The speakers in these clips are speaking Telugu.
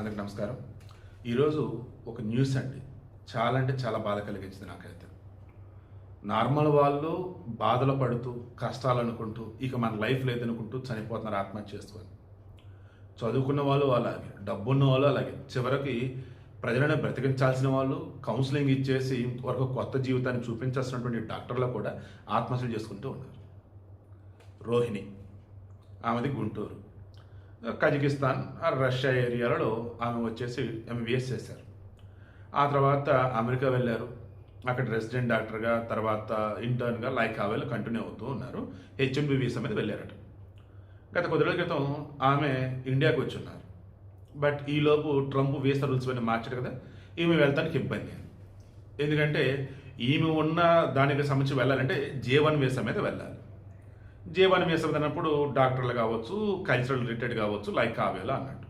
అందరికి నమస్కారం. ఈరోజు ఒక న్యూస్ అండి. చాలా అంటే చాలా బాధ కలిగించింది నాకైతే. నార్మల్ వాళ్ళు బాధలు పడుతూ, కష్టాలు అనుకుంటూ, ఇక మన లైఫ్ లేదనుకుంటూ చనిపోతున్నారు ఆత్మహత్య చేసుకొని. చదువుకున్న వాళ్ళు అలాగే, డబ్బున్న వాళ్ళు అలాగే, చివరికి ప్రజలను బ్రతికించాల్సిన వాళ్ళు కౌన్సిలింగ్ ఇచ్చేసి వరకు కొత్త జీవితాన్ని చూపించాల్సినటువంటి డాక్టర్లు కూడా ఆత్మహత్యలు చేసుకుంటూ ఉన్నారు. రోహిణి, ఆమెది గుంటూరు, కజకిస్తాన్ రష్యా ఏరియాలో ఆమె వచ్చేసి ఎంబీబీఎస్ చేశారు. ఆ తర్వాత అమెరికా వెళ్ళారు. అక్కడ రెసిడెంట్ డాక్టర్గా, తర్వాత ఇంటర్న్గా లైక్ ఆవేలో కంటిన్యూ అవుతూ ఉన్నారు. హెచ్ఎంబీ వీసా మీద వెళ్ళారట. గత కొద్ది రోజుల క్రితం ఆమె ఇండియాకి వచ్చి ఉన్నారు. బట్ ఈలోపు ట్రంప్ వీసా రూల్స్ పైన మార్చాడు కదా, ఈమె వెళ్తానికి ఇబ్బంది. ఎందుకంటే ఈమె ఉన్న దానికి సంబంధించి వెళ్ళాలంటే J1 వీసా మీద వెళ్ళాలి. J1 వీసా అన్నప్పుడు డాక్టర్లు కావచ్చు, కల్చరల్ రిలేటెడ్ కావచ్చు, లైక్ ఆవేలో అన్నట్టు.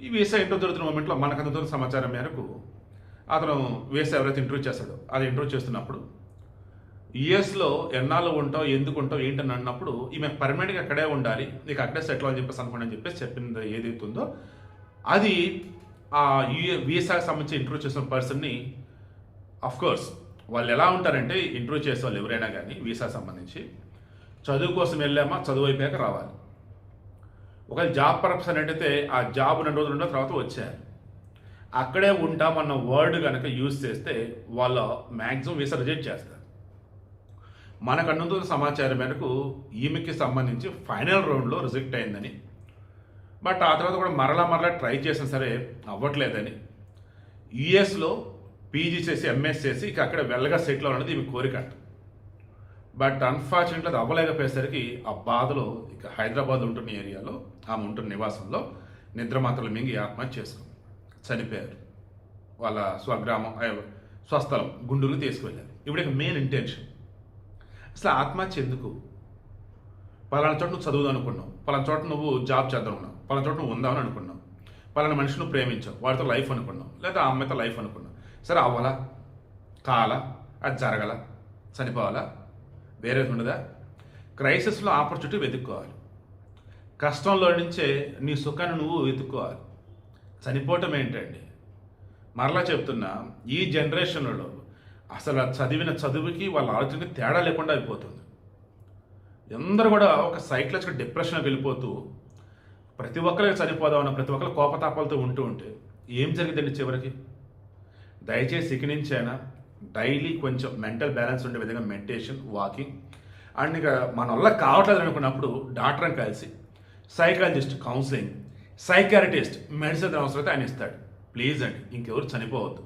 ఈ వీసా ఇంటర్వ్యూ జరుగుతున్న మూమెంట్లో మనకు అందుతున్న సమాచారం మేరకు అతను వీసా ఎవరైతే ఇంటర్వ్యూ చేస్తాడో అది ఇంటర్వ్యూ చేస్తున్నప్పుడు యుఎస్లో ఎన్నాళ్ళు ఉంటావు, ఎందుకు ఉంటావు, ఏంటని అన్నప్పుడు ఈమె పర్మనెంట్గా అక్కడే ఉండాలి, నీకు అక్కడే సెటిల్ అని చెప్పేసి అనుకోండి అని చెప్పేసి చెప్పింది ఏదైతే ఉందో అది ఆ వీసాకి సంబంధించి ఇంటర్వ్యూ చేసిన పర్సన్ని కోర్స్ వాళ్ళు ఎలా ఉంటారంటే ఇంటర్వ్యూ చేసే వాళ్ళు ఎవరైనా కానీ వీసా సంబంధించి చదువు కోసం వెళ్ళామా, చదువు అయిపోయాక రావాలి. ఒకవేళ జాబ్ పర్పస్ అని అంటే ఆ జాబ్ 2 రోజులు ఉన్న తర్వాత వచ్చారు, అక్కడే ఉంటామన్న వర్డ్ కనుక యూజ్ చేస్తే వాళ్ళ మ్యాక్సిమం వీసా రిజెక్ట్ చేస్తారు. మనకు అందుతున్న సమాచారం మేరకు ఈమెకి సంబంధించి ఫైనల్ రౌండ్లో రిజెక్ట్ అయిందని, బట్ ఆ తర్వాత కూడా మరలా ట్రై చేసినా సరే అవ్వట్లేదని, యుఎస్లో పీజీ చేసి ఎంఎస్ చేసి ఇక అక్కడ వెళ్ళగా సెటిల్ అవ్వాలన్నది ఈమె కోరిక. బట్ అన్ఫార్చునేట్లీ అది అవ్వలేకపోయేసరికి ఆ బాధలో ఇక హైదరాబాద్ ఉంటున్న ఏరియాలో ఆమె ఉంటున్న నివాసంలో నిద్ర మాత్రలు మింగి ఆత్మహత్య చేసుకుంది, చనిపోయారు. వాళ్ళ స్వగ్రామం స్వస్థలం గుంటూరు తీసుకువెళ్ళారు. ఇప్పుడు మెయిన్ ఇంటెన్షన్ అసలు ఆత్మహత్య ఎందుకు? పలానా చోట నువ్వు చదువుదాం అనుకున్నావు, పలానా చోట నువ్వు జాబ్ చేద్దాం అనుకున్నావు, పలానా చోట నువ్వు ఉందామని అనుకున్నావు, పలానా మనిషి నువ్వు ప్రేమించావు, వాడితో లైఫ్ అనుకున్నావు, లేదా ఆ అమ్మాయితో లైఫ్ అనుకున్నావు. సరే అవ్వాలా, కాలా, అది జరగల, చనిపోవాలా, వేరేది ఉండదా? క్రైసిస్లో ఆపర్చునిటీ వెతుక్కోవాలి. కష్టంలో నుంచే నీ సుఖాన్ని నువ్వు వెతుక్కోవాలి. చనిపోవటం ఏంటండి? మరలా చెప్తున్నా, ఈ జనరేషన్లో అసలు చదివిన చదువుకి వాళ్ళ ఆలోచనకి తేడా లేకుండా అయిపోతుంది. అందరూ కూడా ఒక సైకలాజికల్ డిప్రెషన్కి వెళ్ళిపోతూ ప్రతి ఒక్కరికి చనిపోదామన్న ప్రతి ఒక్కరు కోపతాపాలతో ఉంటే ఏం జరిగిందండి చివరికి? దయచేసి ఇక నుంచైనా డైలీ కొంచెం మెంటల్ బ్యాలెన్స్ ఉండే విధంగా మెడిటేషన్, వాకింగ్, అండ్ ఇక మన వల్ల కావట్లేదు అనుకున్నప్పుడు డాక్టర్ని కలిసి సైకాలజిస్ట్ కౌన్సిలింగ్, సైకాట్రిస్ట్ మెడిసిన్ అవసరమైతే ఆయన ఇస్తాడు. ప్లీజ్ అండి, ఇంకెవరు చనిపోవద్దు.